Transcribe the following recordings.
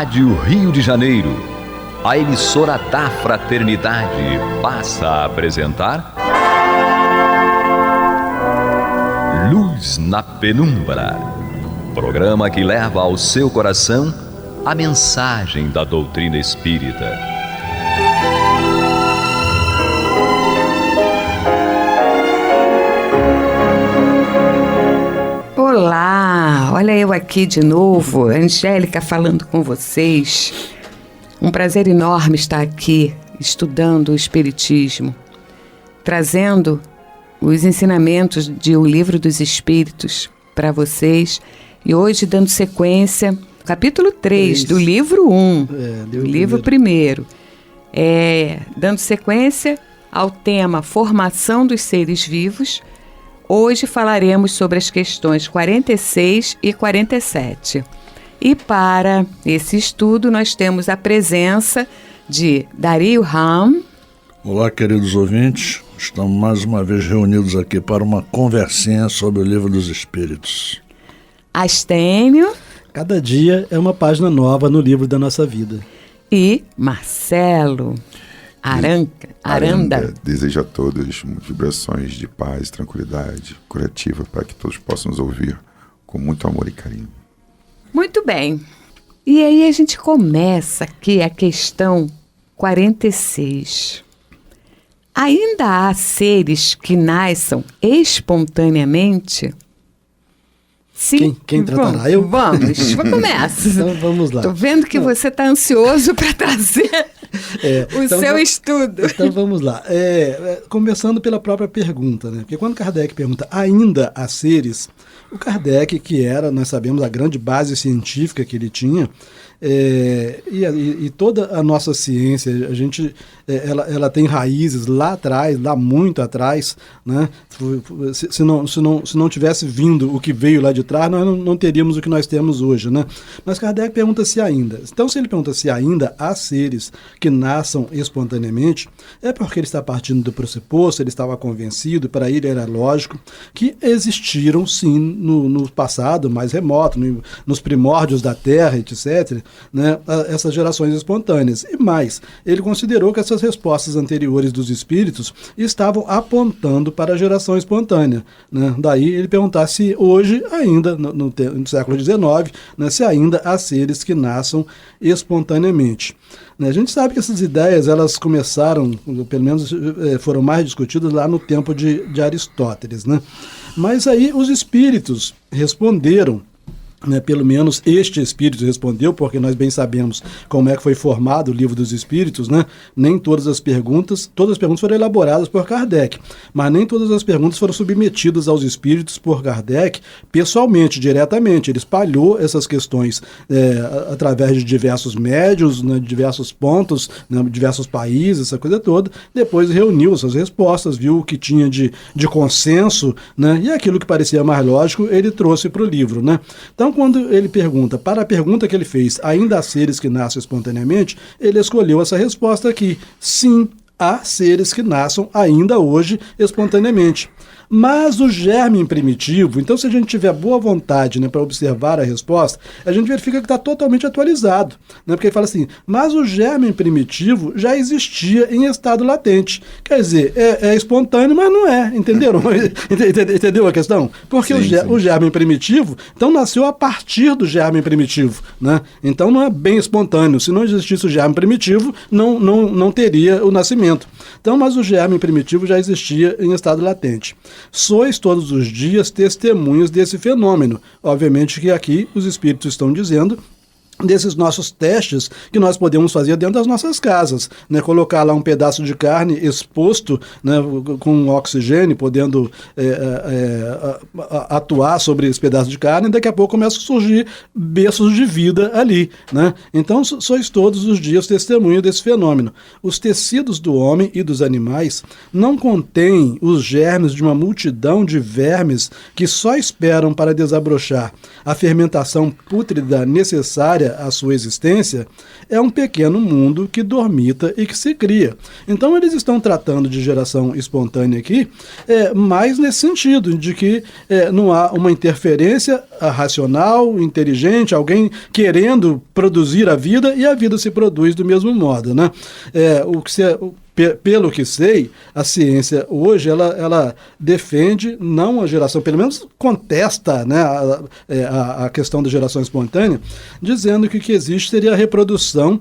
Rádio Rio de Janeiro, a emissora da Fraternidade, passa a apresentar Luz na Penumbra, programa que leva ao seu coração a mensagem da doutrina espírita. Olá, olha eu aqui de novo, Angélica falando com vocês. Um prazer enorme estar aqui estudando o Espiritismo, trazendo os ensinamentos de O Livro dos Espíritos para vocês. E hoje dando sequência, capítulo 3 do livro 1, do livro primeiro. Dando sequência ao tema Formação dos Seres Vivos. Hoje falaremos sobre as questões 46 e 47. E para esse estudo nós temos a presença de Dario Ram. Olá, queridos ouvintes. Estamos mais uma vez reunidos aqui para uma conversinha sobre o Livro dos Espíritos. Astênio. Cada dia é uma página nova no livro da nossa vida. E Marcelo Aranda. Desejo a todos vibrações de paz, tranquilidade, curativa, para que todos possam nos ouvir com muito amor e carinho. Muito bem. E aí a gente começa aqui a questão 46. Ainda há seres que nasçam espontaneamente? Sim. Quem tratará? Eu? Vamos, começa. Então vamos lá. Estou vendo que você está ansioso para trazer o seu estudo. Então vamos lá. Começando pela própria pergunta, né? Porque quando Kardec pergunta ainda há seres, o Kardec, que era, nós sabemos, a grande base científica que ele tinha, e toda a nossa ciência, ela tem raízes lá atrás, lá muito atrás, né? Se não tivesse vindo o que veio lá de trás, nós não teríamos o que nós temos hoje, né? Mas Kardec pergunta se ainda. Então, se ele pergunta se ainda há seres que nasçam espontaneamente, é porque ele está partindo do pressuposto, ele estava convencido, para ele era lógico, que existiram sim no passado mais remoto, nos primórdios da Terra, etc., né, essas gerações espontâneas. E mais, ele considerou que essas respostas anteriores dos espíritos estavam apontando para a geração espontânea, né? Daí ele perguntar se hoje, ainda no século XIX, né, se ainda há seres que nasçam espontaneamente. A gente sabe que essas ideias, elas começaram, pelo menos foram mais discutidas lá no tempo de Aristóteles, né? Mas aí os espíritos responderam, né, pelo menos este espírito respondeu, porque nós bem sabemos como é que foi formado o Livro dos Espíritos, né? Nem todas as perguntas foram elaboradas por Kardec, mas nem todas as perguntas foram submetidas aos espíritos por Kardec pessoalmente, diretamente. Ele espalhou essas questões através de diversos médiuns, né, de diversos pontos, né, diversos países, essa coisa toda. Depois reuniu essas respostas, viu o que tinha de consenso, né, e aquilo que parecia mais lógico ele trouxe para o livro, né? Então, quando ele pergunta, para a pergunta que ele fez, ainda há seres que nascem espontaneamente, ele escolheu essa resposta aqui. Sim, há seres que nasçam ainda hoje espontaneamente. Mas o germe primitivo, então se a gente tiver boa vontade, né, para observar a resposta, a gente verifica que está totalmente atualizado, né, porque ele fala assim, mas o germe primitivo já existia em estado latente. Quer dizer, é espontâneo, mas não é, entenderam? Entendeu a questão? Porque sim. O germe primitivo, então nasceu a partir do germe primitivo, né? Então não é bem espontâneo. Se não existisse o germe primitivo, não teria o nascimento. Então, mas o germe primitivo já existia em estado latente. Sois todos os dias testemunhas desse fenômeno. Obviamente que aqui os espíritos estão dizendo desses nossos testes que nós podemos fazer dentro das nossas casas, né? Colocar lá um pedaço de carne exposto, né, com oxigênio, podendo atuar sobre esse pedaço de carne, e daqui a pouco começam a surgir berços de vida ali, né? Então sois todos os dias testemunho desse fenômeno. Os tecidos do homem e dos animais não contêm os germes de uma multidão de vermes que só esperam para desabrochar a fermentação pútrida necessária necessária à sua existência, é um pequeno mundo que dormita e que se cria. Então eles estão tratando de geração espontânea aqui, mais nesse sentido, de que não há uma interferência racional, inteligente, alguém querendo produzir a vida, e a vida se produz do mesmo modo, né? Pelo que sei, a ciência hoje ela defende não a geração, pelo menos contesta, né, a questão da geração espontânea, dizendo que o que existe seria a reprodução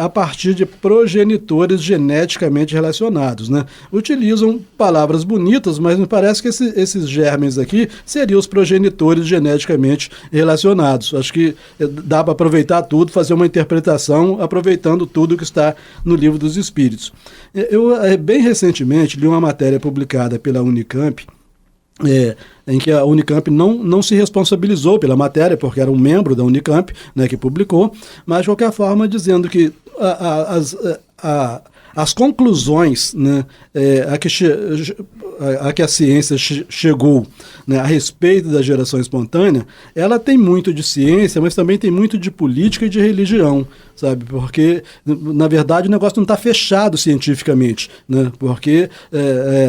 a partir de progenitores geneticamente relacionados, né? Utilizam palavras bonitas, mas me parece que esses germes aqui seriam os progenitores geneticamente relacionados. Acho que dá para aproveitar tudo, fazer uma interpretação aproveitando tudo que está no Livro dos Espíritos. Eu, bem recentemente, li uma matéria publicada pela Unicamp, em que a Unicamp não se responsabilizou pela matéria, porque era um membro da Unicamp, né, que publicou, mas, de qualquer forma, dizendo que as conclusões, né, a que a ciência chegou, né, a respeito da geração espontânea, ela tem muito de ciência, mas também tem muito de política e de religião, sabe? Porque, na verdade, o negócio não está fechado cientificamente, né? Porque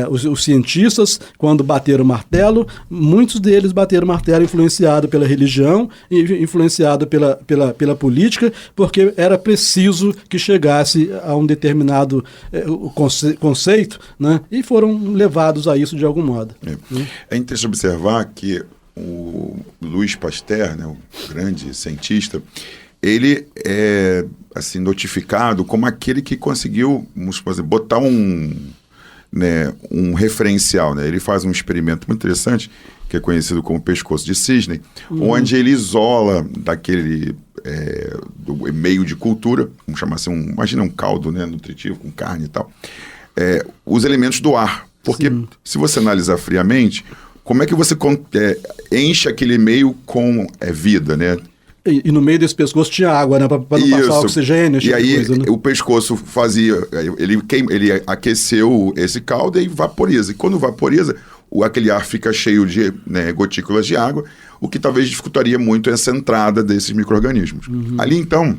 os cientistas, quando bateram o martelo, muitos deles bateram o martelo influenciado pela religião e influenciado pela política, porque era preciso que chegasse a um determinado conceito, né? E foram levados a isso de algum modo. É interessante observar que o Louis Pasteur, né, o grande cientista, ele é assim, notificado como aquele que conseguiu, vamos dizer, botar um referencial, né? Ele faz um experimento muito interessante, que é conhecido como pescoço de cisne, onde ele isola daquele do meio de cultura, vamos chamar assim, imagina um caldo, né, nutritivo, com carne e tal, os elementos do ar. Porque se você analisar friamente, como é que você enche aquele meio com vida, né? E no meio desse pescoço tinha água, né? Para não passar oxigênio. E aí coisa, né? O pescoço fazia... Ele aqueceu esse caldo e vaporiza. E quando vaporiza, aquele ar fica cheio de gotículas de água, o que talvez dificultaria muito essa entrada desses micro-organismos. Ali, então,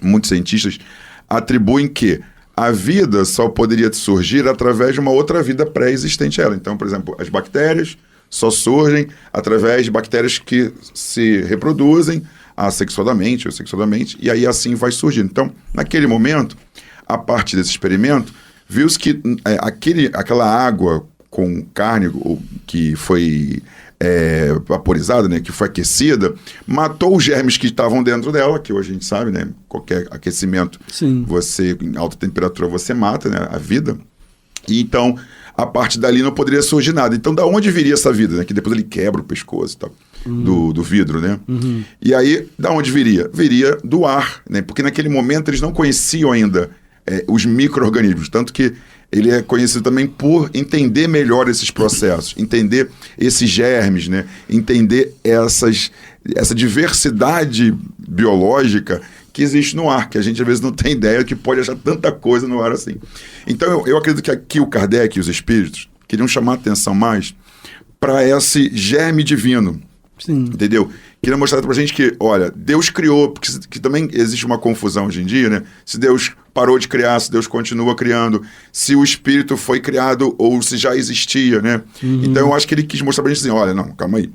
muitos cientistas atribuem que a vida só poderia surgir através de uma outra vida pré-existente a ela. Então, por exemplo, as bactérias só surgem através de bactérias que se reproduzem assexuadamente ou sexualmente, e aí assim vai surgindo. Então, naquele momento, a partir desse experimento, viu-se que aquela água com carne que foi vaporizada, né, que foi aquecida, matou os germes que estavam dentro dela, que hoje a gente sabe, né, qualquer aquecimento, você em alta temperatura você mata, né, a vida. E então, a partir dali não poderia surgir nada. Então, da onde viria essa vida, né, que depois ele quebra o pescoço e tal, do vidro, né? E aí, da onde viria? Viria do ar, né, porque naquele momento eles não conheciam ainda os micro-organismos, tanto que ele é conhecido também por entender melhor esses processos, entender esses germes, né? Entender essa diversidade biológica que existe no ar, que a gente às vezes não tem ideia que pode achar tanta coisa no ar assim. Então eu acredito que aqui o Kardec e os espíritos queriam chamar a atenção mais para esse germe divino. Sim. Entendeu? Queria mostrar pra gente que, olha, Deus criou, porque que também existe uma confusão hoje em dia, né? Se Deus parou de criar, se Deus continua criando, se o espírito foi criado ou se já existia, né? Então eu acho que ele quis mostrar pra gente assim, olha, não, calma aí.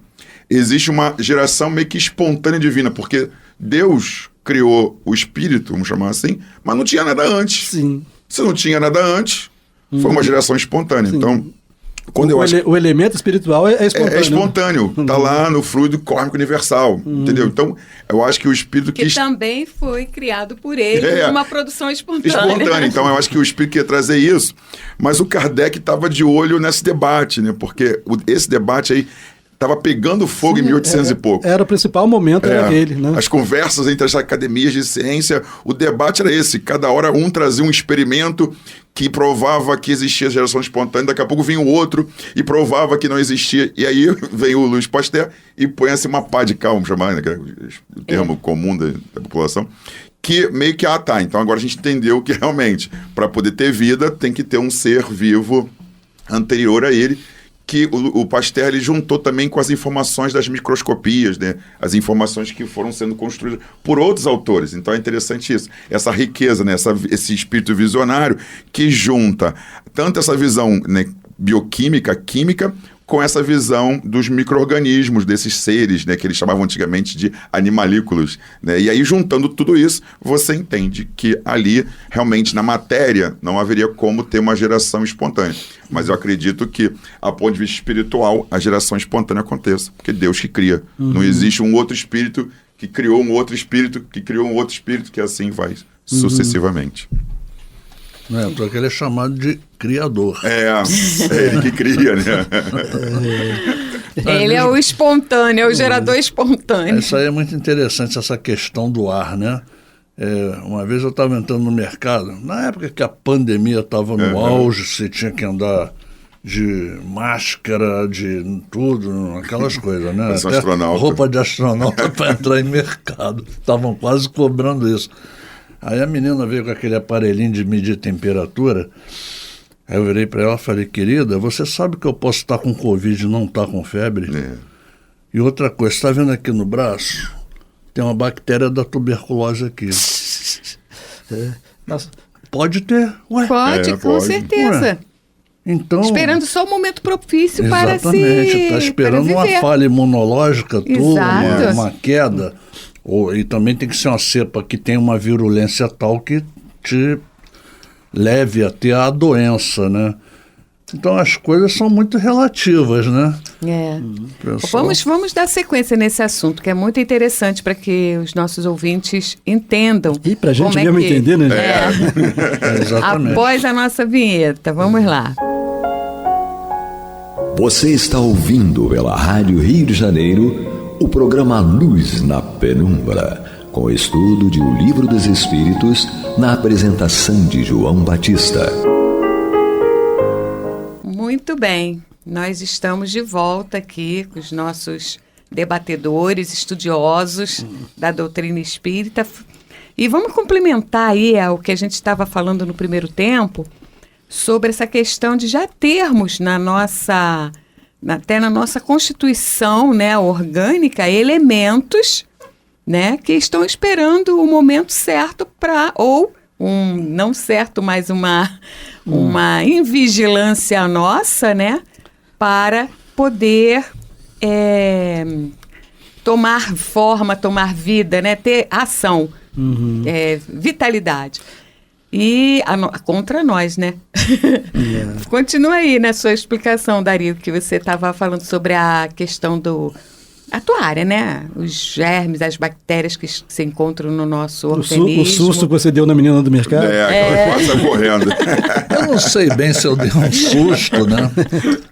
Existe uma geração meio que espontânea divina, porque Deus criou o espírito, vamos chamar assim, mas não tinha nada antes. Sim. Se não tinha nada antes, foi uma geração espontânea. Sim. Então... O elemento espiritual é espontâneo. É espontâneo. Está lá no fluido cósmico universal. Entendeu? Então, eu acho que o espírito que também foi criado por ele, uma produção espontânea. Então, eu acho que o espírito queria trazer isso. Mas o Kardec estava de olho nesse debate, né? Porque esse debate aí estava pegando fogo em 1800 e pouco. Era o principal momento, era aquele, né? As conversas entre as academias de ciência, o debate era esse. Cada hora um trazia um experimento que provava que existia geração espontânea, daqui a pouco vinha o outro e provava que não existia. E aí vem o Louis Pasteur e põe assim uma pá de cal, vamos chamar, né, que é o termo comum da população, que meio que, então agora a gente entendeu que realmente, para poder ter vida, tem que ter um ser vivo anterior a ele, que o Pasteur ele juntou também com as informações das microscopias, né? As informações que foram sendo construídas por outros autores. Então é interessante isso, essa riqueza, né? Esse espírito visionário que junta tanto essa visão, né, bioquímica, química, com essa visão dos micro-organismos, desses seres, né, que eles chamavam antigamente de animalículos, né? E aí, juntando tudo isso, você entende que ali, realmente, na matéria, não haveria como ter uma geração espontânea. Mas eu acredito que, a ponto de vista espiritual, a geração espontânea aconteça, porque Deus que cria. Não existe um outro espírito que criou um outro espírito, que criou um outro espírito, que assim vai sucessivamente. Porque ele é chamado de criador. É ele que cria, né? Ele é o espontâneo, é o gerador espontâneo. Isso aí é muito interessante, essa questão do ar, né? Uma vez eu estava entrando no mercado, na época que a pandemia estava no auge, você tinha que andar de máscara, de tudo, aquelas coisas, né? Até roupa de astronauta para entrar em mercado. Estavam quase cobrando isso. Aí a menina veio com aquele aparelhinho de medir temperatura. Aí eu virei para ela e falei, querida, você sabe que eu posso estar com Covid e não estar com febre? E outra coisa, você está vendo aqui no braço? Tem uma bactéria da tuberculose aqui. Nossa. Pode ter. Ué. Pode, com certeza. Ué. Então, esperando só o momento propício para se... Exatamente, está esperando uma falha imunológica tua, uma queda. E também tem que ser uma cepa que tem uma virulência tal que te leve a ter a doença, né? Então as coisas são muito relativas, né? Vamos dar sequência nesse assunto, que é muito interessante para que os nossos ouvintes entendam. E para a gente mesmo entender, né? Exatamente. Após a nossa vinheta, vamos lá. Você está ouvindo pela Rádio Rio de Janeiro o programa Luz na Penumbra, com o estudo de O Livro dos Espíritos, na apresentação de João Batista. Muito bem, nós estamos de volta aqui com os nossos debatedores, estudiosos da doutrina espírita, e vamos complementar aí o que a gente estava falando no primeiro tempo, sobre essa questão de já termos até na nossa constituição, né, orgânica, elementos, né, que estão esperando o momento certo não certo, mas uma invigilância nossa, né, para poder tomar forma, tomar vida, né, ter ação, vitalidade. E contra nós, né? Continua aí na sua explicação, Dario, que você estava falando sobre a questão a tua área, né? Os germes, as bactérias que se encontram no nosso organismo. O susto que você deu na menina do mercado? Passa correndo. Eu não sei bem se eu dei um susto, né?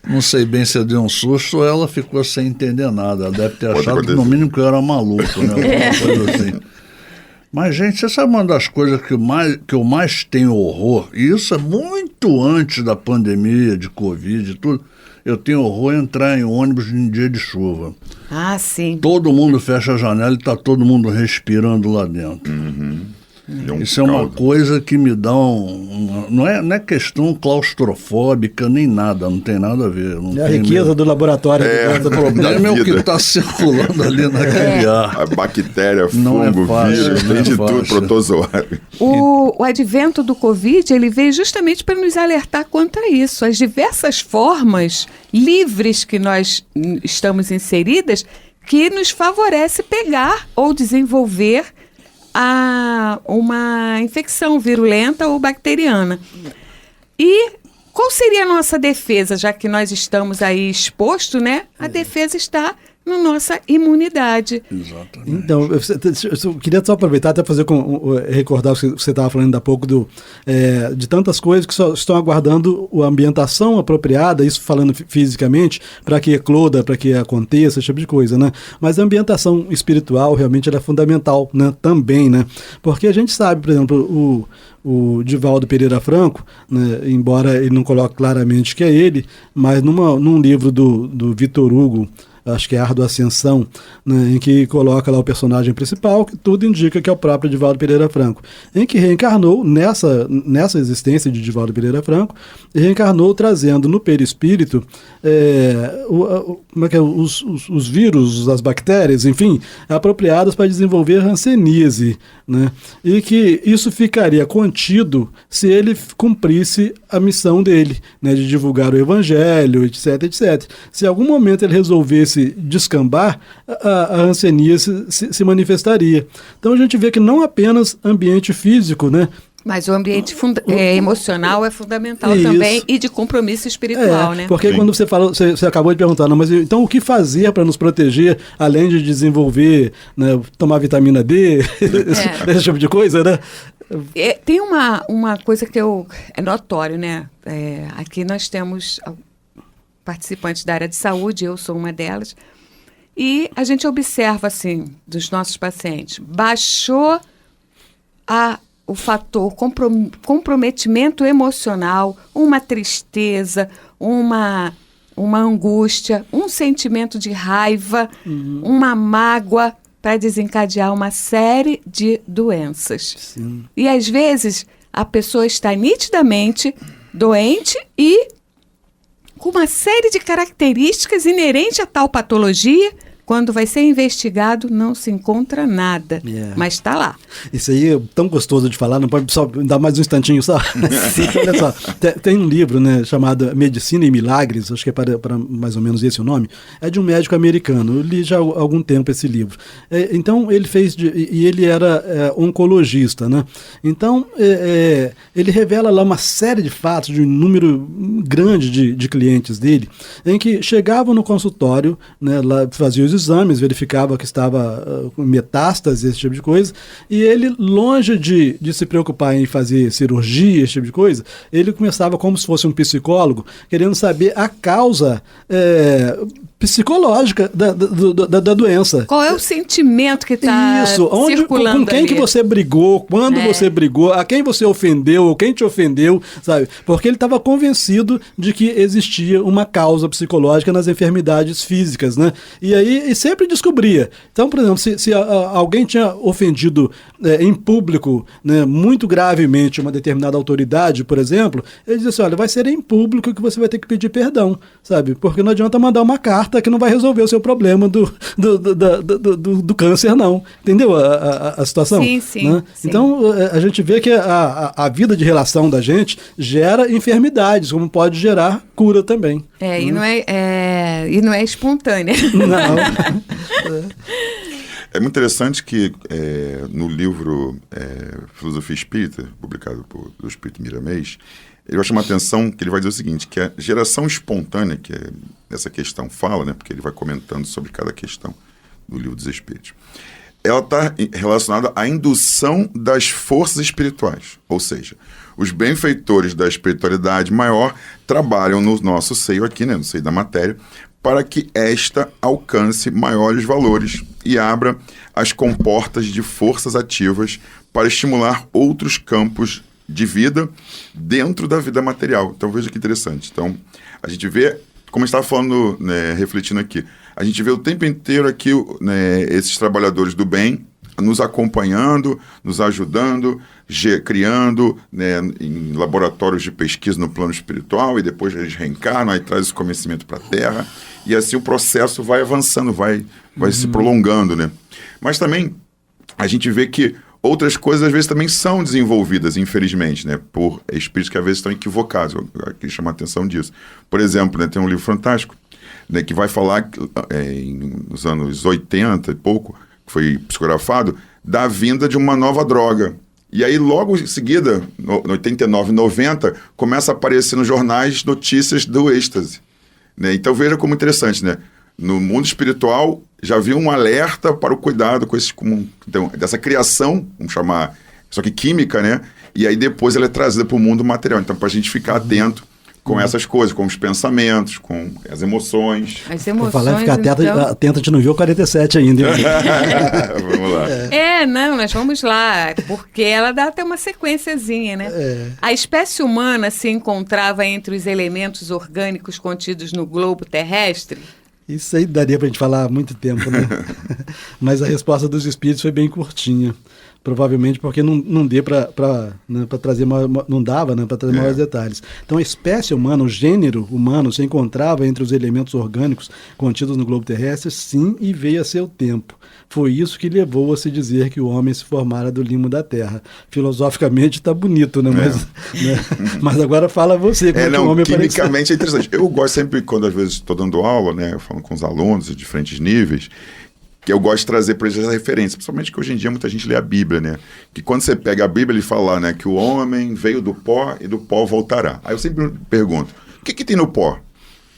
Não sei bem se eu dei um susto ou ela ficou sem entender nada. Ela deve ter achado, no mínimo, que eu era maluco, né? Alguma coisa assim. Mas, gente, você sabe uma das coisas que eu mais tenho horror, e isso é muito antes da pandemia, de Covid e tudo, eu tenho horror em entrar em ônibus em dia de chuva. Ah, sim. Todo mundo fecha a janela e está todo mundo respirando lá dentro. Isso é uma coisa que me dá não é questão claustrofóbica nem nada, não tem nada a ver. A riqueza do laboratório. O problema é o que está circulando ali naquele ar. A bactéria, fungo, vírus, tem de tudo, protozoário. O advento do Covid, ele veio justamente para nos alertar quanto a isso. As diversas formas livres que nós estamos inseridas, que nos favorece pegar ou desenvolver uma infecção virulenta ou bacteriana. E qual seria a nossa defesa, já que nós estamos aí expostos, né? A defesa está na nossa imunidade. Exatamente. Então, eu queria só aproveitar até recordar o que você estava falando ainda há pouco de tantas coisas que só estão aguardando a ambientação apropriada, isso falando fisicamente, para que ecloda, para que aconteça, esse tipo de coisa, né? Mas a ambientação espiritual realmente ela é fundamental, né? Também, né? Porque a gente sabe, por exemplo, o Divaldo Pereira Franco, né, embora ele não coloque claramente que é ele, mas num livro do Victor Hugo, acho que é Ardua Ascensão, né, em que coloca lá o personagem principal, que tudo indica que é o próprio Divaldo Pereira Franco, em que reencarnou nessa existência de Divaldo Pereira Franco, e reencarnou trazendo no perispírito os vírus, as bactérias, enfim, apropriadas para desenvolver hanseníase, né? E que isso ficaria contido se ele cumprisse a missão dele, né, de divulgar o evangelho, etc, etc. Se em algum momento ele resolvesse descambar, a hanseníase se manifestaria. Então a gente vê que não apenas ambiente físico, né, mas o ambiente emocional é fundamental também, e de compromisso espiritual, né? Porque quando você falou, você acabou de perguntar, não, mas então o que fazer para nos proteger, além de desenvolver, né, tomar vitamina D, esse tipo de coisa, né? Tem uma coisa que é notório, né? Aqui nós temos participantes da área de saúde, eu sou uma delas, e a gente observa, assim, dos nossos pacientes, baixou o fator comprometimento emocional, uma tristeza, uma angústia, um sentimento de raiva, uma mágoa, para desencadear uma série de doenças. Sim. E às vezes a pessoa está nitidamente doente e com uma série de características inerentes a tal patologia. Quando vai ser investigado, não se encontra nada, mas está lá. Isso aí é tão gostoso de falar, não pode só dar mais um instantinho só? Olha só, tem um livro, né, chamado Medicina e Milagres, acho que é para mais ou menos esse o nome, é de um médico americano, eu li já há algum tempo esse livro. Então ele fez, e ele era oncologista, né? Então ele revela lá uma série de fatos de um número grande de clientes dele, em que chegavam no consultório, né, lá faziam os exames, verificava que estava com metástase, esse tipo de coisa, e ele, longe de se preocupar em fazer cirurgia, esse tipo de coisa, ele começava como se fosse um psicólogo, querendo saber a causa psicológica da doença. Qual é o sentimento que está circulando com quem ali? Que você brigou, quando você brigou, a quem você ofendeu, ou quem te ofendeu, sabe? Porque ele estava convencido de que existia uma causa psicológica nas enfermidades físicas, né? E aí sempre descobria. Então, por exemplo, se alguém tinha ofendido em público, né, muito gravemente uma determinada autoridade, por exemplo, ele dizia assim, olha, vai ser em público que você vai ter que pedir perdão, sabe? Porque não adianta mandar uma carta que não vai resolver o seu problema do câncer, não. Entendeu a situação? Sim, sim, né? sim. Então, a gente vê que a vida de relação da gente gera enfermidades, como pode gerar cura também. E não é espontânea. Não. É muito interessante que no livro Filosofia Espírita, publicado do Espírito Miramês, ele vai chamar a atenção que ele vai dizer o seguinte, que a geração espontânea, que essa questão fala, né, porque ele vai comentando sobre cada questão do livro dos Espíritos, ela está relacionada à indução das forças espirituais, ou seja, os benfeitores da espiritualidade maior trabalham no nosso seio aqui, né, no seio da matéria, para que esta alcance maiores valores e abra as comportas de forças ativas para estimular outros campos de vida dentro da vida material. Então veja que interessante. Então a gente vê, como a gente estava falando, né, refletindo aqui, a gente vê o tempo inteiro aqui, né, esses trabalhadores do bem nos acompanhando, nos ajudando, criando, né, em laboratórios de pesquisa no plano espiritual, e depois eles reencarnam, aí traz esse conhecimento para a Terra, e assim o processo vai avançando, vai se prolongando, né? Mas também a gente vê que outras coisas às vezes também são desenvolvidas, infelizmente, né, por espíritos que às vezes estão equivocados. Eu queria chamar a atenção disso. Por exemplo, né, tem um livro fantástico, né, que vai falar, nos anos 80 e pouco, que foi psicografado, da vinda de uma nova droga. E aí, logo em seguida, no 89, 90, começa a aparecer nos jornais notícias do êxtase. Né? Então, veja como interessante, né? No mundo espiritual, já havia um alerta para o cuidado com esses... Então, dessa criação, vamos chamar, só que química, né? E aí, depois, ela é trazida para o mundo material. Então, para a gente ficar atento com essas coisas, com os pensamentos, com as emoções. As emoções, vou falar, ficar atento, a gente não viu o 47 ainda. Vamos lá. Não, nós vamos lá, porque ela dá até uma sequenciazinha, né? A espécie humana se encontrava entre os elementos orgânicos contidos no globo terrestre Isso aí daria para a gente falar há muito tempo, né? Mas a resposta dos espíritos foi bem curtinha. Provavelmente porque não deu para trazer não dava, né, para trazer maiores detalhes. Então a espécie humana, o gênero humano se encontrava entre os elementos orgânicos contidos no globo terrestre, sim, e veio a seu tempo. Foi isso que levou a se dizer que o homem se formara do limo da terra. Filosoficamente está bonito, né? Mas agora fala você. Como que o homem quimicamente é interessante. Eu gosto sempre, quando às vezes estou dando aula, né, eu falo com os alunos de diferentes níveis, que eu gosto de trazer para eles essa referência, principalmente que hoje em dia muita gente lê a Bíblia, né? Que quando você pega a Bíblia, ele fala, né, que o homem veio do pó e do pó voltará. Aí eu sempre pergunto, o que tem no pó?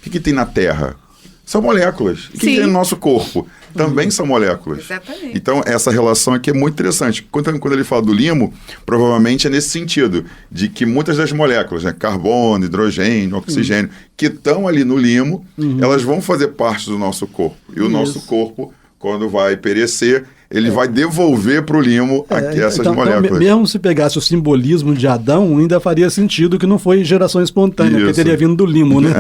O que tem na terra? São moléculas. E o que tem no nosso corpo? Também são moléculas. Exatamente. Então, essa relação aqui é muito interessante. Quando ele fala do limo, provavelmente é nesse sentido, de que muitas das moléculas, né, carbono, hidrogênio, oxigênio, que estão ali no limo, elas vão fazer parte do nosso corpo. E o nosso corpo, quando vai perecer, ele vai devolver para o limo essas moléculas. Então, mesmo se pegasse o simbolismo de Adão, ainda faria sentido que não foi geração espontânea, porque teria vindo do limo, né?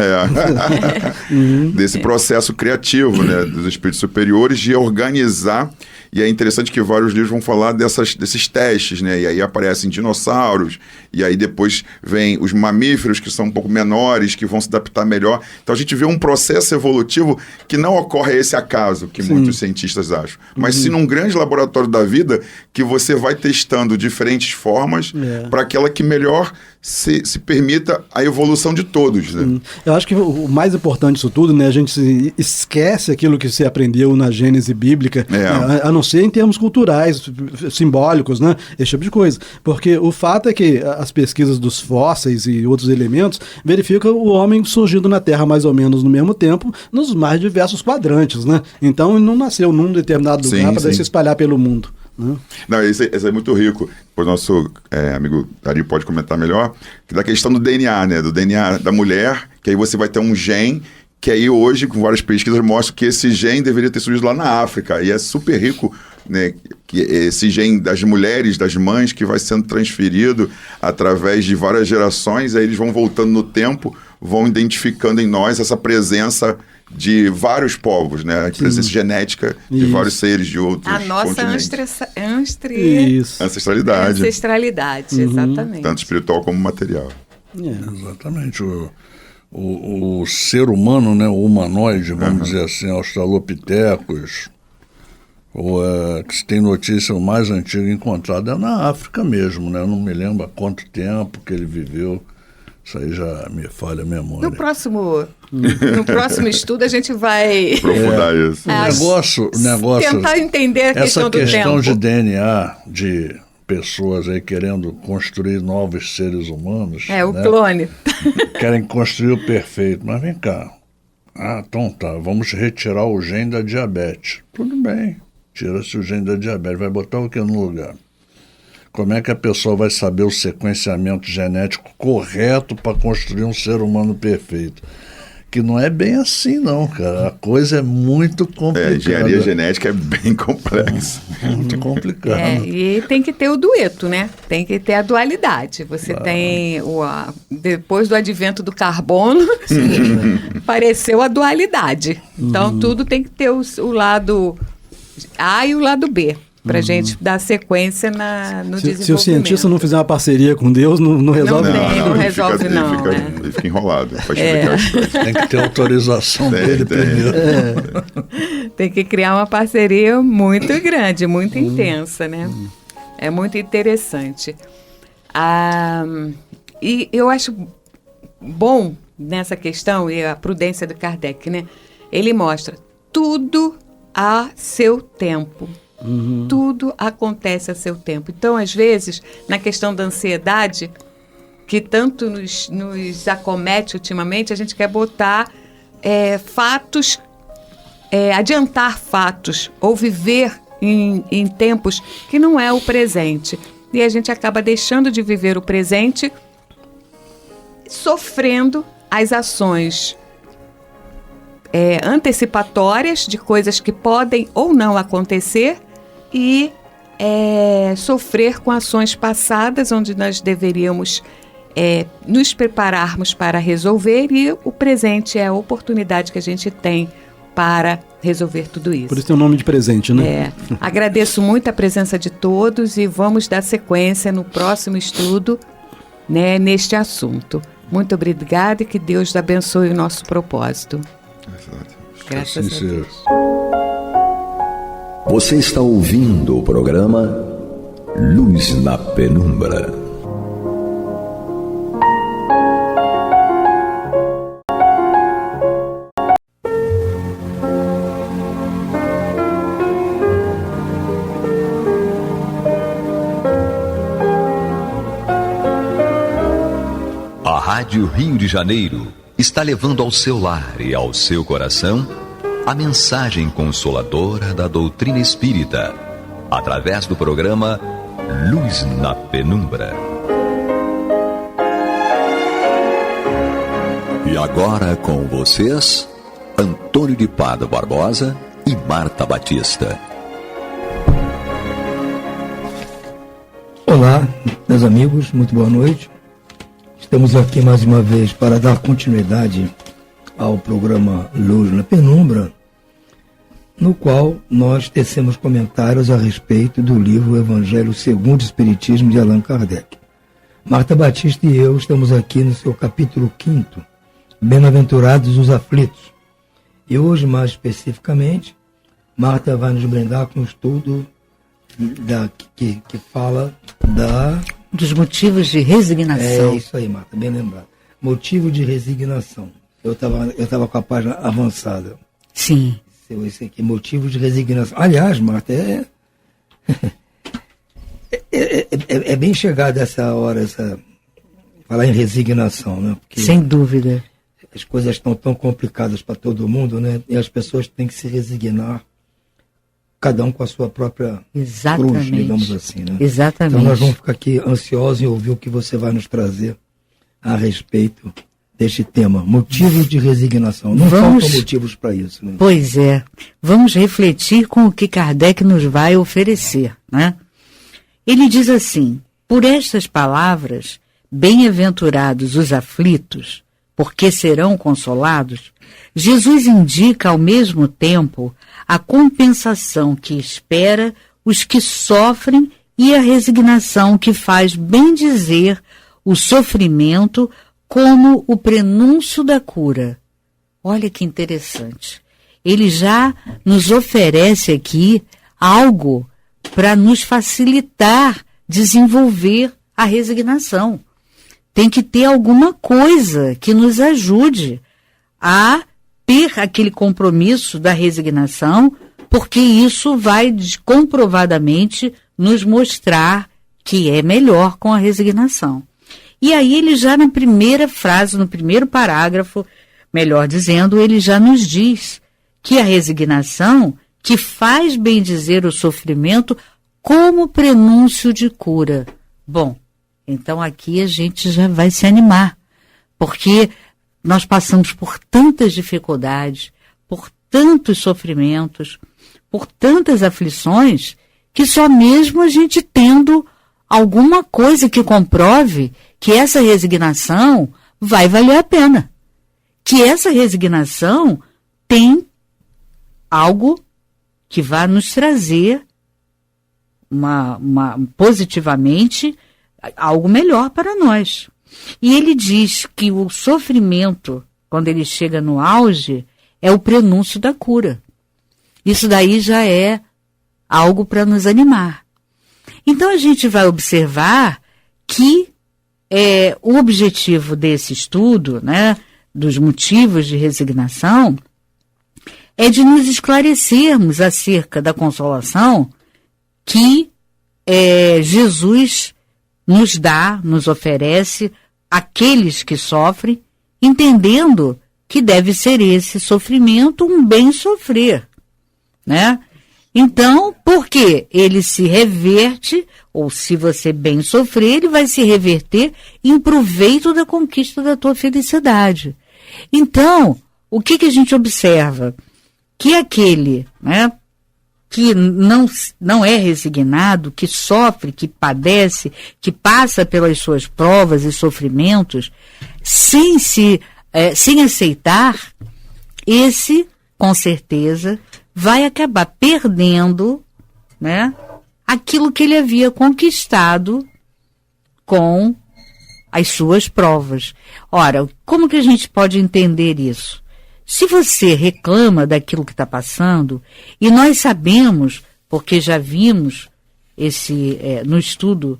Desse processo criativo, né, dos espíritos superiores de organizar. E é interessante que vários livros vão falar desses testes, né? E aí aparecem dinossauros, e aí depois vem os mamíferos, que são um pouco menores, que vão se adaptar melhor. Então a gente vê um processo evolutivo que não ocorre esse acaso, que muitos cientistas acham. Mas sim num grande laboratório da vida, que você vai testando diferentes formas para aquela que melhor se permita a evolução de todos, né? Eu acho que o mais importante disso tudo, né, a gente esquece aquilo que se aprendeu na Gênese bíblica, a não ser em termos culturais, simbólicos, né, esse tipo de coisa. Porque o fato é que as pesquisas dos fósseis e outros elementos verificam o homem surgindo na Terra mais ou menos no mesmo tempo, nos mais diversos quadrantes, né? Então ele não nasceu num determinado lugar para se espalhar pelo mundo. Não, esse é muito rico. O nosso amigo Dario pode comentar melhor, que da questão do DNA, né? Do DNA da mulher, que aí você vai ter um gene, que aí hoje, com várias pesquisas, mostram que esse gene deveria ter surgido lá na África. E é super rico, né? Que esse gene das mulheres, das mães, que vai sendo transferido através de várias gerações, aí eles vão voltando no tempo, vão identificando em nós essa presença de vários povos, né? A presença genética de vários seres de outros continentes. A nossa ancestralidade, exatamente. Tanto espiritual como material. Exatamente. O ser humano, né? O humanoide, vamos dizer assim, australopithecus, que se tem notícia, o mais antigo encontrado é na África mesmo, né? Eu não me lembro há quanto tempo que ele viveu. Isso aí já me falha a memória. No próximo estudo a gente vai aprofundar isso. O negócio tentar entender a questão do tempo. Essa questão de DNA, de pessoas aí querendo construir novos seres humanos. O clone. Querem construir o perfeito. Mas vem cá. Então tá, vamos retirar o gene da diabetes. Tudo bem, tira-se o gene da diabetes. Vai botar o que no lugar? Como é que a pessoa vai saber o sequenciamento genético correto para construir um ser humano perfeito? Que não é bem assim, não, cara. A coisa é muito complicada. A engenharia genética é bem complexa. Muito complicada. E tem que ter o dueto, né? Tem que ter a dualidade. Você tem, depois do advento do carbono, apareceu a dualidade. Então, tudo tem que ter o lado A e o lado B. Pra gente dar sequência no desenvolvimento. Se o cientista não fizer uma parceria com Deus, não resolve nada. Não resolve não. Ele fica enrolado. Tem que ter autorização dele primeiro. Tem que criar uma parceria muito grande, muito intensa, né? É muito interessante. E eu acho bom nessa questão, e a prudência do Kardec, né? Ele mostra tudo a seu tempo. Tudo acontece a seu tempo. Então, às vezes, na questão da ansiedade, que tanto nos acomete ultimamente, a gente quer botar fatos, adiantar fatos, ou viver em tempos que não é o presente. E a gente acaba deixando de viver o presente, sofrendo as ações antecipatórias de coisas que podem ou não acontecer, e sofrer com ações passadas onde nós deveríamos nos prepararmos para resolver, e o presente é a oportunidade que a gente tem para resolver tudo isso. Por isso tem o nome de presente, né? Agradeço muito a presença de todos e vamos dar sequência no próximo estudo, né, neste assunto. Muito obrigada e que Deus abençoe o nosso propósito. Graças a Deus. Você está ouvindo o programa Luz na Penumbra. A Rádio Rio de Janeiro está levando ao seu lar e ao seu coração a mensagem consoladora da doutrina espírita, através do programa Luz na Penumbra. E agora com vocês, Antônio de Pádua Barbosa e Marta Batista. Olá, meus amigos, muito boa noite. Estamos aqui mais uma vez para dar continuidade ao programa Luz na Penumbra, no qual nós tecemos comentários a respeito do livro Evangelho segundo o Espiritismo de Allan Kardec. Marta Batista e eu estamos aqui no seu capítulo 5º, Bem-aventurados os aflitos. E hoje, mais especificamente, Marta vai nos brindar com um estudo que fala dos motivos de resignação. É isso aí, Marta, bem lembrado. Motivo de resignação. Eu estava com a página avançada. Sim. Esse aqui, motivo de resignação. Aliás, Marta, é bem chegada essa hora, falar em resignação, né? Porque sem dúvida. As coisas estão tão complicadas para todo mundo, né? E as pessoas têm que se resignar, cada um com a sua própria cruz, digamos assim, né? Exatamente. Então nós vamos ficar aqui ansiosos em ouvir o que você vai nos trazer a respeito deste tema, motivo de resignação. Não faltam motivos para isso, né? Pois é. Vamos refletir com o que Kardec nos vai oferecer, né? Ele diz assim: por estas palavras, bem-aventurados os aflitos, porque serão consolados, Jesus indica ao mesmo tempo a compensação que espera os que sofrem e a resignação que faz bem dizer o sofrimento como o prenúncio da cura. Olha que interessante. Ele já nos oferece aqui algo para nos facilitar desenvolver a resignação. Tem que ter alguma coisa que nos ajude a ter aquele compromisso da resignação, porque isso vai comprovadamente nos mostrar que é melhor com a resignação. E aí ele já na primeira frase, no primeiro parágrafo, melhor dizendo, ele já nos diz que a resignação, que faz bem dizer o sofrimento como prenúncio de cura. Bom, então aqui a gente já vai se animar, porque nós passamos por tantas dificuldades, por tantos sofrimentos, por tantas aflições, que só mesmo a gente tendo alguma coisa que comprove que essa resignação vai valer a pena. Que essa resignação tem algo que vai nos trazer positivamente algo melhor para nós. E ele diz que o sofrimento, quando ele chega no auge, é o prenúncio da cura. Isso daí já é algo para nos animar. Então a gente vai observar que o objetivo desse estudo, né, dos motivos de resignação, é de nos esclarecermos acerca da consolação que Jesus nos dá, nos oferece àqueles que sofrem, entendendo que deve ser esse sofrimento um bem sofrer, né? Então, porque ele se reverte, ou se você bem sofrer, ele vai se reverter em proveito da conquista da tua felicidade. Então, o que a gente observa? Que aquele, né, que não é resignado, que sofre, que padece, que passa pelas suas provas e sofrimentos, sem aceitar, esse com certeza, vai acabar perdendo, né, aquilo que ele havia conquistado com as suas provas. Ora, como que a gente pode entender isso? Se você reclama daquilo que está passando, e nós sabemos, porque já vimos no estudo,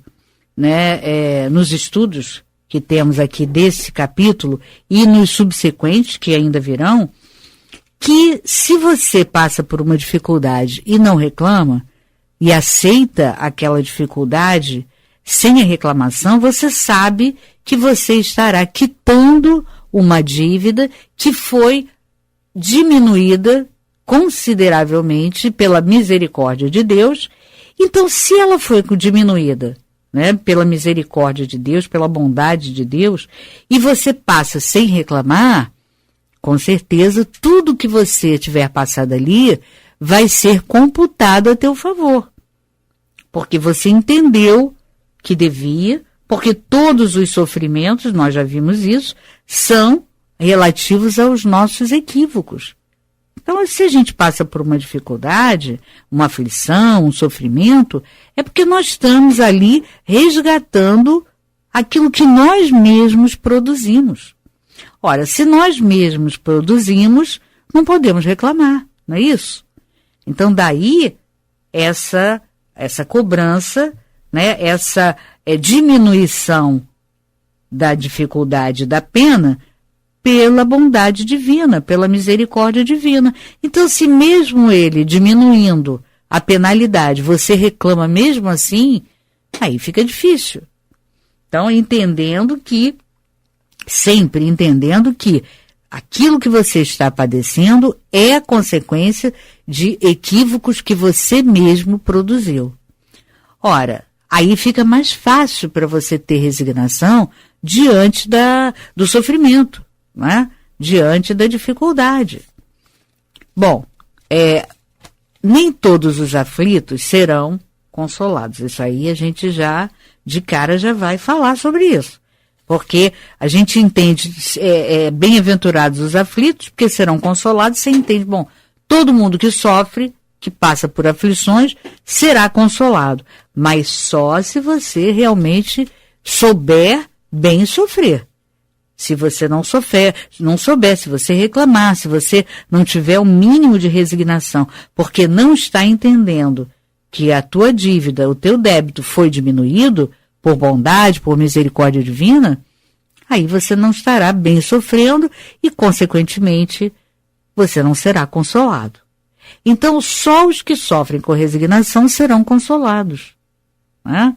né, nos estudos que temos aqui desse capítulo e nos subsequentes que ainda virão, que se você passa por uma dificuldade e não reclama, e aceita aquela dificuldade sem a reclamação, você sabe que você estará quitando uma dívida que foi diminuída consideravelmente pela misericórdia de Deus. Então, se ela foi diminuída, né, pela misericórdia de Deus, pela bondade de Deus, e você passa sem reclamar, com certeza tudo que você tiver passado ali vai ser computado a teu favor. Porque você entendeu que devia, porque todos os sofrimentos, nós já vimos isso, são relativos aos nossos equívocos. Então, se a gente passa por uma dificuldade, uma aflição, um sofrimento, é porque nós estamos ali resgatando aquilo que nós mesmos produzimos. Ora, se nós mesmos produzimos, não podemos reclamar, não é isso? Então, daí, essa cobrança, né, essa diminuição da dificuldade da pena pela bondade divina, pela misericórdia divina. Então, se mesmo ele diminuindo a penalidade, você reclama mesmo assim, aí fica difícil. Então, sempre entendendo que aquilo que você está padecendo é a consequência de equívocos que você mesmo produziu. Ora, aí fica mais fácil para você ter resignação diante do sofrimento, né? Diante da dificuldade. Bom, nem todos os aflitos serão consolados. Isso aí a gente de cara já vai falar sobre isso. Porque a gente entende, bem-aventurados os aflitos, porque serão consolados. Você entende, bom, todo mundo que sofre, que passa por aflições, será consolado. Mas só se você realmente souber bem sofrer. Se você não souber, se você reclamar, se você não tiver o mínimo de resignação, porque não está entendendo que a tua dívida, o teu débito foi diminuído por bondade, por misericórdia divina, aí você não estará bem sofrendo e, consequentemente, você não será consolado. Então, só os que sofrem com resignação serão consolados, né?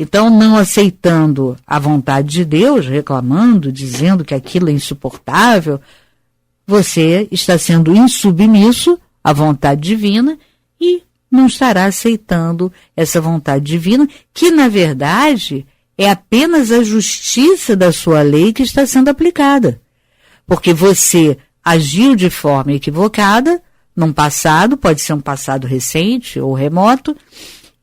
Então, não aceitando a vontade de Deus, reclamando, dizendo que aquilo é insuportável, você está sendo insubmisso à vontade divina e não estará aceitando essa vontade divina, que, na verdade, é apenas a justiça da sua lei que está sendo aplicada. Porque você agiu de forma equivocada num passado, pode ser um passado recente ou remoto,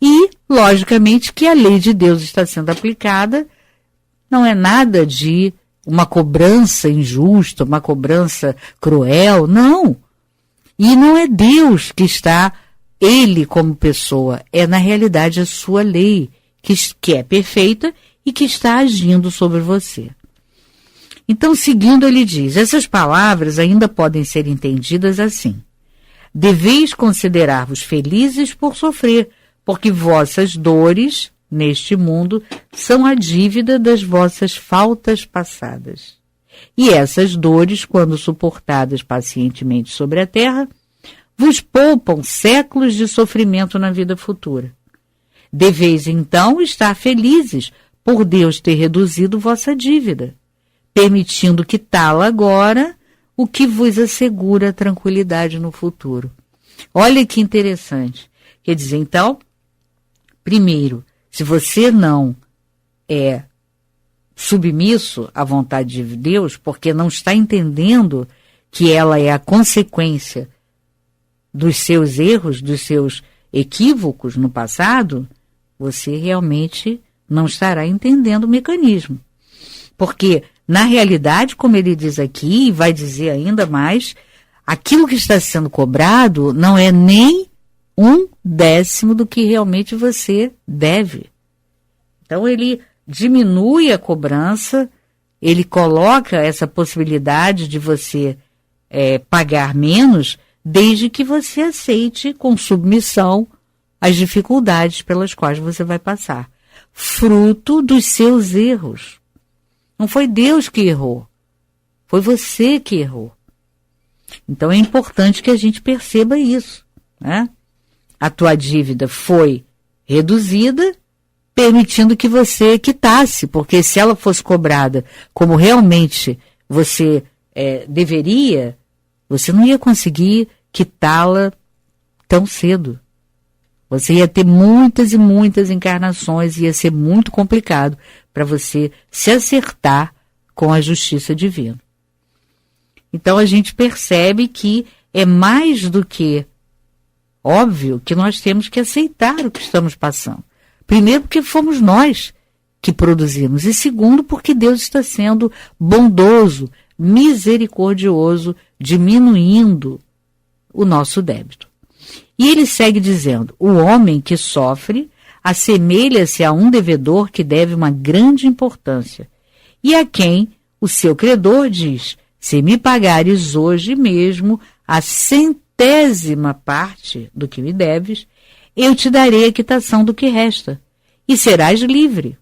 e, logicamente, que a lei de Deus está sendo aplicada, não é nada de uma cobrança injusta, uma cobrança cruel, não. E não é Deus que está, ele como pessoa, é na realidade a sua lei, que é perfeita e que está agindo sobre você. Então, seguindo, ele diz, essas palavras ainda podem ser entendidas assim: deveis considerar-vos felizes por sofrer, porque vossas dores neste mundo são a dívida das vossas faltas passadas. E essas dores, quando suportadas pacientemente sobre a terra, vos poupam séculos de sofrimento na vida futura. Deveis, então, estar felizes por Deus ter reduzido vossa dívida, permitindo quitá-la agora, o que vos assegura a tranquilidade no futuro. Olha que interessante. Quer dizer, então, primeiro, se você não é submisso à vontade de Deus, porque não está entendendo que ela é a consequência dos seus erros, dos seus equívocos no passado, você realmente não estará entendendo o mecanismo. Porque, na realidade, como ele diz aqui, e vai dizer ainda mais, aquilo que está sendo cobrado não é nem 1/10 do que realmente você deve. Então ele diminui a cobrança, ele coloca essa possibilidade de você pagar menos, desde que você aceite com submissão as dificuldades pelas quais você vai passar. Fruto dos seus erros. Não foi Deus que errou, foi você que errou. Então é importante que a gente perceba isso, né? A tua dívida foi reduzida, permitindo que você quitasse, porque se ela fosse cobrada como realmente você deveria, você não ia conseguir quitá-la tão cedo. Você ia ter muitas e muitas encarnações, ia ser muito complicado para você se acertar com a justiça divina. Então a gente percebe que é mais do que óbvio que nós temos que aceitar o que estamos passando. Primeiro, porque fomos nós que produzimos. E segundo, porque Deus está sendo bondoso, misericordioso, diminuindo o nosso débito. E ele segue dizendo: o homem que sofre assemelha-se a um devedor que deve uma grande importância, e a quem o seu credor diz: se me pagares hoje mesmo a 100ª parte do que me deves, eu te darei a quitação do que resta, e serás livre.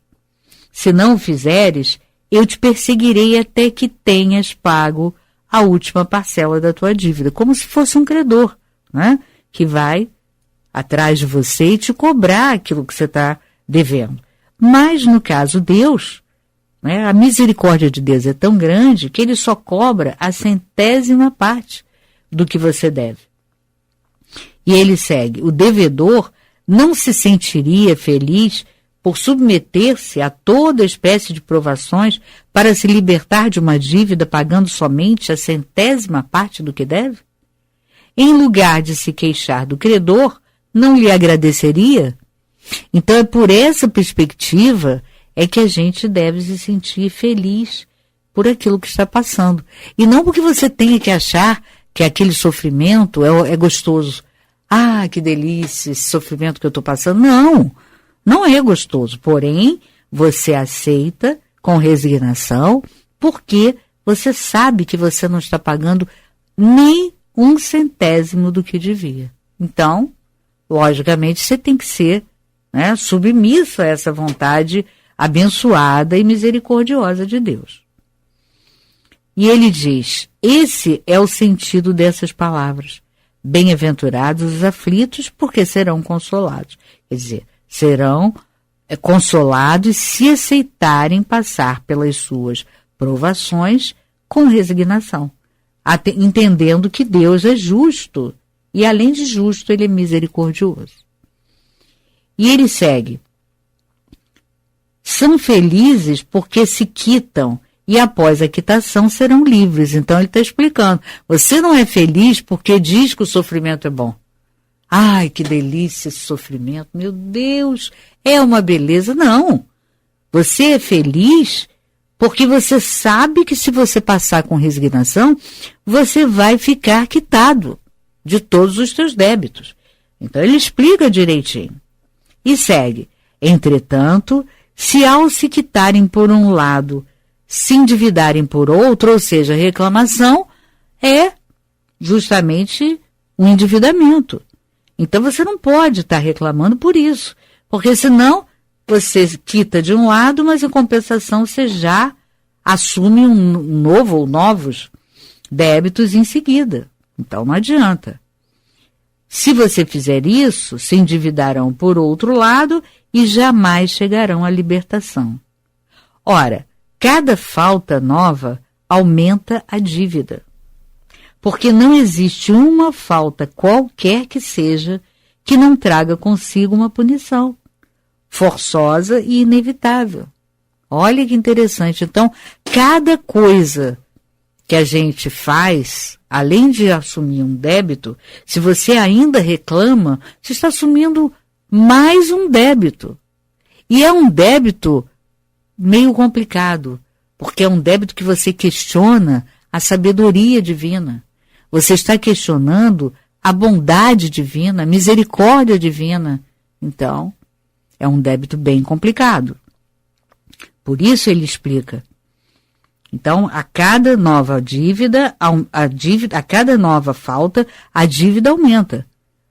Se não o fizeres, eu te perseguirei até que tenhas pago a última parcela da tua dívida, como se fosse um credor, né? Que vai atrás de você e te cobrar aquilo que você está devendo. Mas, no caso Deus, né, a misericórdia de Deus é tão grande que ele só cobra a 100ª parte do que você deve. E ele segue: o devedor não se sentiria feliz por submeter-se a toda espécie de provações para se libertar de uma dívida pagando somente a 100ª parte do que deve? Em lugar de se queixar do credor, não lhe agradeceria? Então é por essa perspectiva que a gente deve se sentir feliz por aquilo que está passando. E não porque você tenha que achar que aquele sofrimento é gostoso. Ah, que delícia esse sofrimento que eu estou passando. Não, não é gostoso. Porém, você aceita com resignação, porque você sabe que você não está pagando nem 1/100º do que devia. Então, logicamente, você tem que ser, né, submisso a essa vontade abençoada e misericordiosa de Deus. E ele diz: esse é o sentido dessas palavras. Bem-aventurados os aflitos, porque serão consolados. Quer dizer, serão consolados se aceitarem passar pelas suas provações com resignação, entendendo que Deus é justo, e além de justo, ele é misericordioso. E ele segue: são felizes porque se quitam, e após a quitação serão livres. Então ele está explicando: você não é feliz porque diz que o sofrimento é bom. Ai, que delícia esse sofrimento, meu Deus, é uma beleza. Não, você é feliz porque você sabe que se você passar com resignação, você vai ficar quitado de todos os seus débitos. Então ele explica direitinho. E segue: entretanto, se ao se quitarem por um lado, se endividarem por outro, ou seja, reclamação, é justamente um endividamento. Então você não pode estar reclamando por isso, porque senão você quita de um lado, mas em compensação você já assume um novo ou novos débitos em seguida. Então não adianta. Se você fizer isso, se endividarão por outro lado e jamais chegarão à libertação. Ora, cada falta nova aumenta a dívida, porque não existe uma falta qualquer que seja que não traga consigo uma punição forçosa e inevitável. Olha que interessante. Então, cada coisa que a gente faz, além de assumir um débito, se você ainda reclama, você está assumindo mais um débito. E é um débito meio complicado, porque é um débito que você questiona a sabedoria divina. Você está questionando a bondade divina, a misericórdia divina. Então, é um débito bem complicado. Por isso ele explica. Então, a cada nova dívida, a cada nova falta, a dívida aumenta.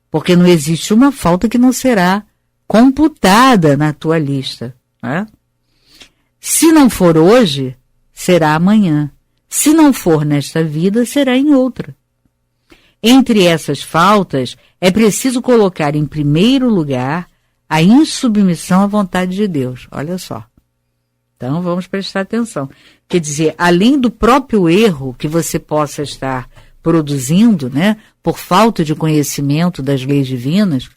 Porque não existe uma falta que não será computada na tua lista. Né? Se não for hoje, será amanhã. Se não for nesta vida, será em outra. Entre essas faltas, é preciso colocar em primeiro lugar a insubmissão à vontade de Deus. Olha só. Então, vamos prestar atenção. Quer dizer, além do próprio erro que você possa estar produzindo, né, por falta de conhecimento das leis divinas,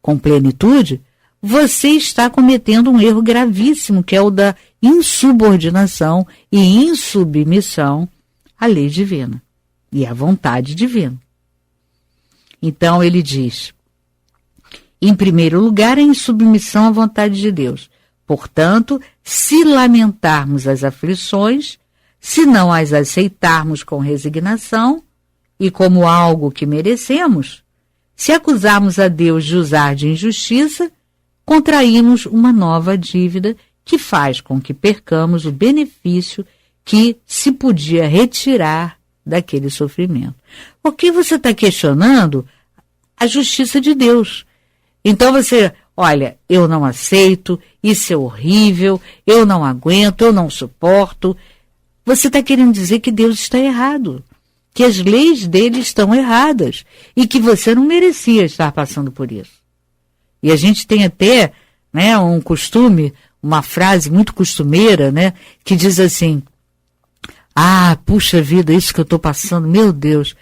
com plenitude, você está cometendo um erro gravíssimo, que é o da insubordinação e insubmissão à lei divina e à vontade divina. Então, ele diz, em primeiro lugar, a insubmissão à vontade de Deus. Portanto, se lamentarmos as aflições, se não as aceitarmos com resignação e como algo que merecemos, se acusarmos a Deus de usar de injustiça, contraímos uma nova dívida que faz com que percamos o benefício que se podia retirar daquele sofrimento. Porque você está questionando a justiça de Deus. Então você, olha, eu não aceito, isso é horrível, eu não aguento, eu não suporto. Você está querendo dizer que Deus está errado, que as leis dele estão erradas e que você não merecia estar passando por isso. E a gente tem até, né, um costume, uma frase muito costumeira, né, que diz assim, puxa vida, isso que eu estou passando, meu Deus,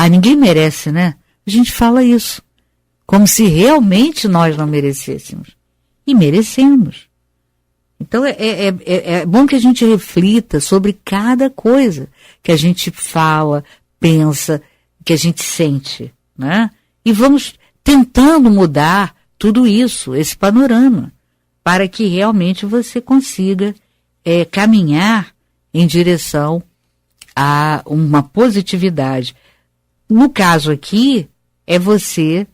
ninguém merece, né? A gente fala isso, como se realmente nós não merecêssemos. E merecemos. Então é bom que a gente reflita sobre cada coisa que a gente fala, pensa, que a gente sente, né? E vamos tentando mudar tudo isso, esse panorama, para que realmente você consiga caminhar em direção a uma positividade. No caso aqui, é você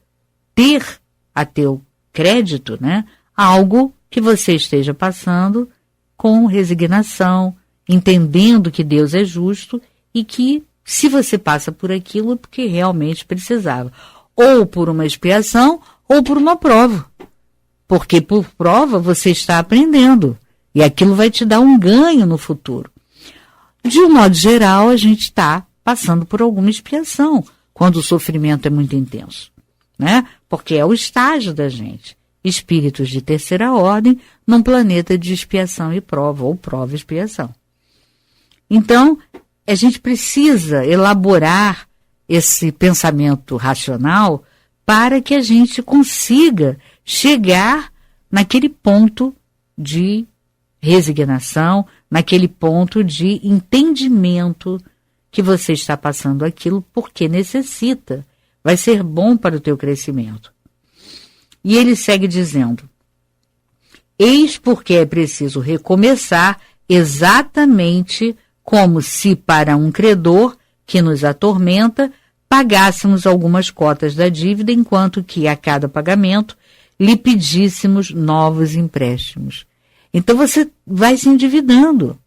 ter a teu crédito, né, algo que você esteja passando com resignação, entendendo que Deus é justo e que, se você passa por aquilo, é porque realmente precisava. Ou por uma expiação, ou por uma prova. Porque por prova você está aprendendo. E aquilo vai te dar um ganho no futuro. De um modo geral, a gente está passando por alguma expiação, quando o sofrimento é muito intenso, né? Porque é o estágio da gente. Espíritos de terceira ordem num planeta de expiação e prova, ou prova e expiação. Então, a gente precisa elaborar esse pensamento racional para que a gente consiga chegar naquele ponto de resignação, naquele ponto de entendimento que você está passando aquilo porque necessita. Vai ser bom para o teu crescimento. E ele segue dizendo, eis porque é preciso recomeçar exatamente como se para um credor que nos atormenta pagássemos algumas cotas da dívida, enquanto que a cada pagamento lhe pedíssemos novos empréstimos. Então você vai se endividando.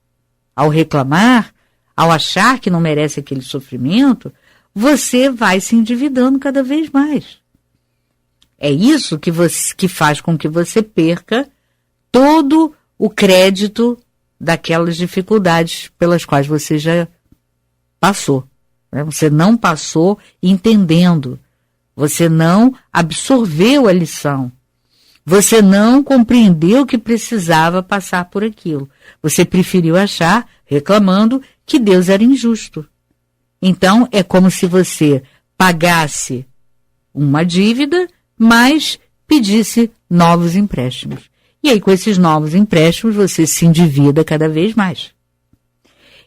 Ao reclamar, ao achar que não merece aquele sofrimento, você vai se endividando cada vez mais. É isso que faz com que você perca todo o crédito daquelas dificuldades pelas quais você já passou. Né? Você não passou entendendo. Você não absorveu a lição. Você não compreendeu que precisava passar por aquilo. Você preferiu achar, reclamando, que Deus era injusto. Então, é como se você pagasse uma dívida, mas pedisse novos empréstimos. E aí, com esses novos empréstimos, você se endivida cada vez mais.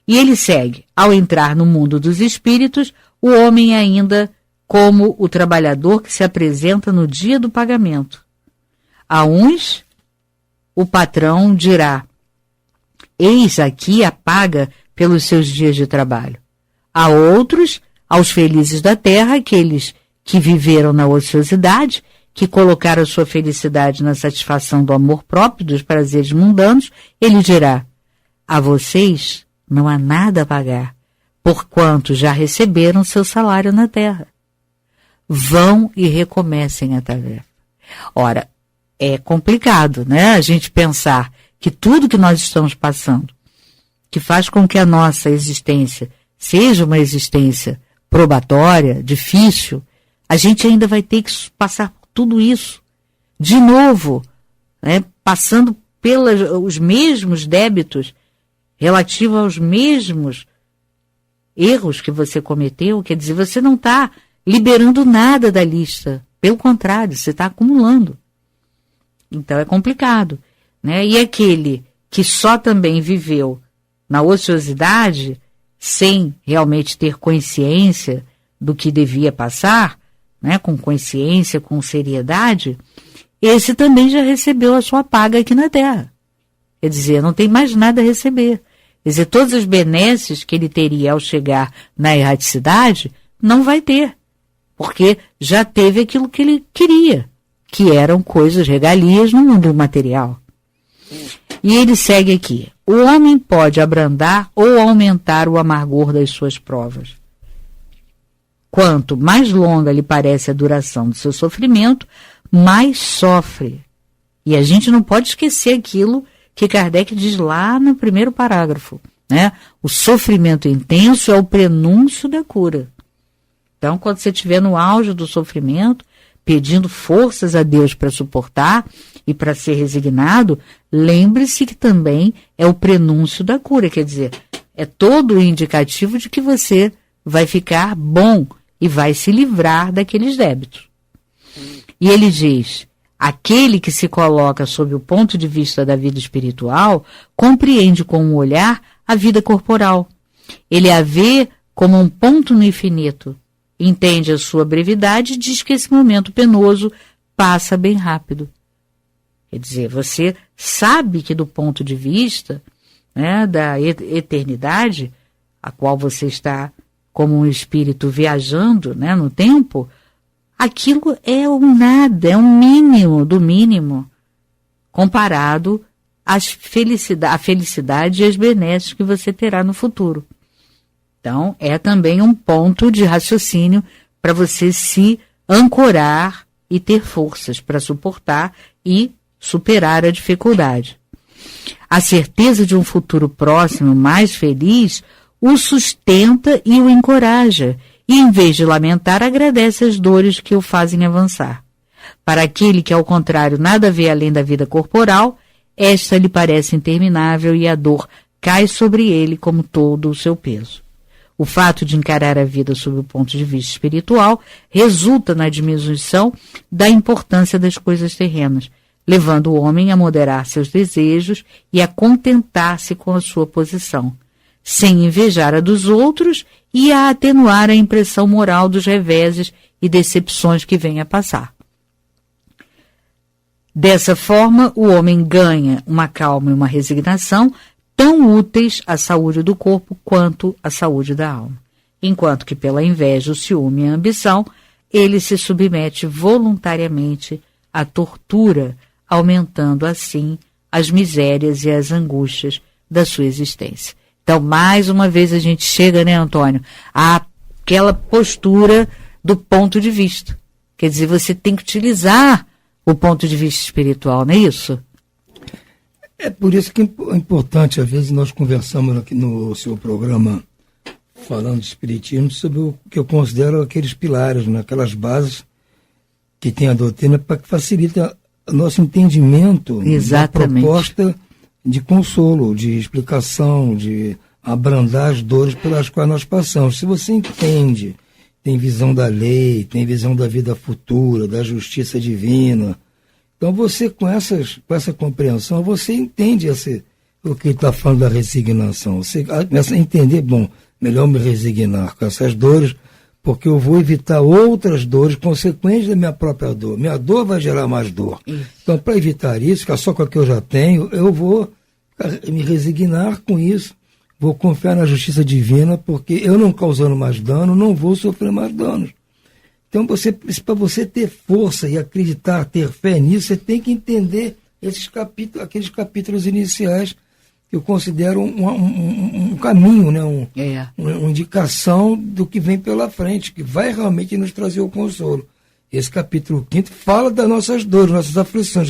E ele segue. Ao entrar no mundo dos espíritos, o homem é ainda como o trabalhador que se apresenta no dia do pagamento. A uns, o patrão dirá, eis aqui a paga pelos seus dias de trabalho. A outros, Aos felizes da terra, aqueles que viveram na ociosidade, que colocaram a sua felicidade na satisfação do amor próprio, dos prazeres mundanos, ele dirá: a vocês não há nada a pagar, porquanto já receberam seu salário na terra. Vão e recomecem a tarefa. Ora, é complicado, né? A gente pensar que tudo que nós estamos passando, que faz com que a nossa existência seja uma existência probatória, difícil, a gente ainda vai ter que passar por tudo isso de novo, né? Passando pelos mesmos débitos relativos aos mesmos erros que você cometeu. Quer dizer, você não está liberando nada da lista, pelo contrário, você está acumulando. Então é complicado, né? E aquele que só também viveu na ociosidade, sem realmente ter consciência do que devia passar, né? Com consciência, com seriedade, esse também já recebeu a sua paga aqui na Terra. Quer dizer, não tem mais nada a receber. Quer dizer, todas as benesses que ele teria ao chegar na erraticidade, não vai ter, porque já teve aquilo que ele queria, que eram coisas, regalias no mundo material. E ele segue aqui: o homem pode abrandar ou aumentar o amargor das suas provas. Quanto mais longa lhe parece a duração do seu sofrimento, mais sofre. E a gente não pode esquecer aquilo que Kardec diz lá no primeiro parágrafo, né? O sofrimento intenso é o prenúncio da cura. Então, quando você estiver no auge do sofrimento, pedindo forças a Deus para suportar e para ser resignado, lembre-se que também é o prenúncio da cura. Quer dizer, é todo o indicativo de que você vai ficar bom e vai se livrar daqueles débitos. E ele diz: aquele que se coloca sob o ponto de vista da vida espiritual compreende com um olhar a vida corporal. Ele a vê como um ponto no infinito, entende a sua brevidade e diz que esse momento penoso passa bem rápido. Quer dizer, você sabe que do ponto de vista, né, da eternidade, a qual você está como um espírito viajando, né, no tempo, aquilo é um nada, é um mínimo do mínimo, comparado à felicidade e às benesses que você terá no futuro. Então, é também um ponto de raciocínio para você se ancorar e ter forças para suportar e superar a dificuldade. A certeza de um futuro próximo mais feliz o sustenta e o encoraja, e em vez de lamentar, agradece as dores que o fazem avançar. Para aquele que, ao contrário, nada vê além da vida corporal, esta lhe parece interminável e a dor cai sobre ele como todo o seu peso. O fato de encarar a vida sob o ponto de vista espiritual resulta na diminuição da importância das coisas terrenas, levando o homem a moderar seus desejos e a contentar-se com a sua posição, sem invejar a dos outros e a atenuar a impressão moral dos reveses e decepções que vem a passar. Dessa forma, o homem ganha uma calma e uma resignação tão úteis à saúde do corpo quanto à saúde da alma, enquanto que pela inveja, o ciúme e a ambição, ele se submete voluntariamente à tortura, aumentando assim as misérias e as angústias da sua existência. Então, mais uma vez a gente chega, né, Antônio, àquela postura do ponto de vista. Quer dizer, você tem que utilizar o ponto de vista espiritual, não é isso? É por isso que é importante, às vezes, nós conversamos aqui no seu programa, falando de espiritismo, sobre o que eu considero aqueles pilares, né, aquelas bases que tem a doutrina para que facilite o nosso entendimento. Exatamente. Da proposta de consolo, de explicação, de abrandar as dores pelas quais nós passamos. Se você entende, tem visão da lei, tem visão da vida futura, da justiça divina, então você, com essa compreensão, você entende o que ele está falando da resignação. Você começa a entender, bom, melhor me resignar com essas dores, porque eu vou evitar outras dores consequentes da minha própria dor. Minha dor vai gerar mais dor. Então, para evitar isso, ficar só com o que eu já tenho, eu vou me resignar com isso, vou confiar na justiça divina, porque eu não causando mais dano, não vou sofrer mais danos. Então, para você ter força e acreditar, ter fé nisso, você tem que entender aqueles capítulos iniciais que eu considero um caminho, né? Uma indicação do que vem pela frente, que vai realmente nos trazer o consolo. Esse capítulo 5 fala das nossas dores, nossas aflições.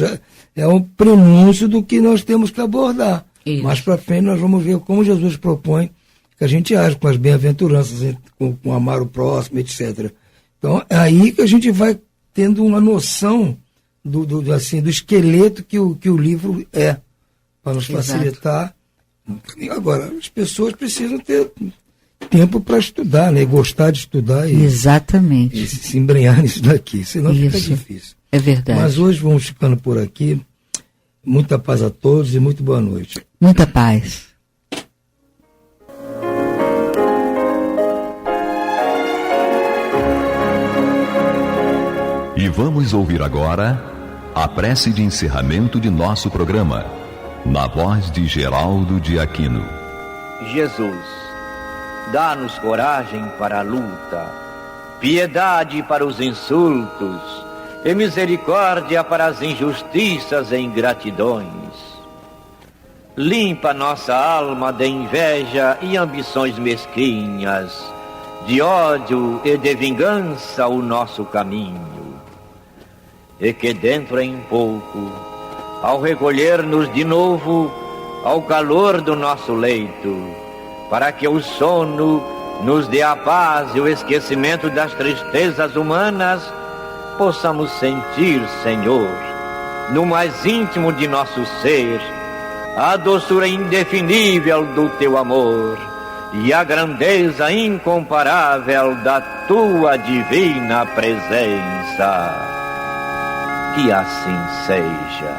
É um prenúncio do que nós temos que abordar. Isso. Mais para frente nós vamos ver como Jesus propõe que a gente age com as bem-aventuranças, com amar o próximo, etc. Então é aí que a gente vai tendo uma noção do esqueleto que o livro é, para nos facilitar. E agora, as pessoas precisam ter tempo para estudar, né? Gostar de estudar exatamente. E se embrenhar nisso daqui, senão fica difícil. É verdade. Mas hoje vamos ficando por aqui. Muita paz a todos e muito boa noite. Muita paz. E vamos ouvir agora a prece de encerramento de nosso programa, na voz de Geraldo de Aquino. Jesus, dá-nos coragem para a luta, piedade para os insultos e misericórdia para as injustiças e ingratidões. Limpa nossa alma de inveja e ambições mesquinhas, de ódio e de vingança o nosso caminho. E que dentro em pouco, ao recolher-nos de novo ao calor do nosso leito, para que o sono nos dê a paz e o esquecimento das tristezas humanas, possamos sentir, Senhor, no mais íntimo de nosso ser, a doçura indefinível do Teu amor e a grandeza incomparável da Tua divina presença. Que assim seja.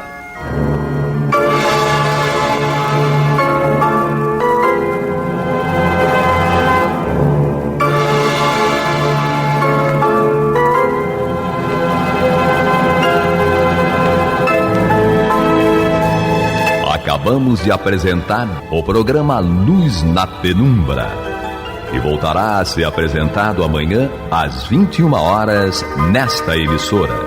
Acabamos de apresentar o programa Luz na Penumbra, que voltará a ser apresentado amanhã às 21 horas nesta emissora.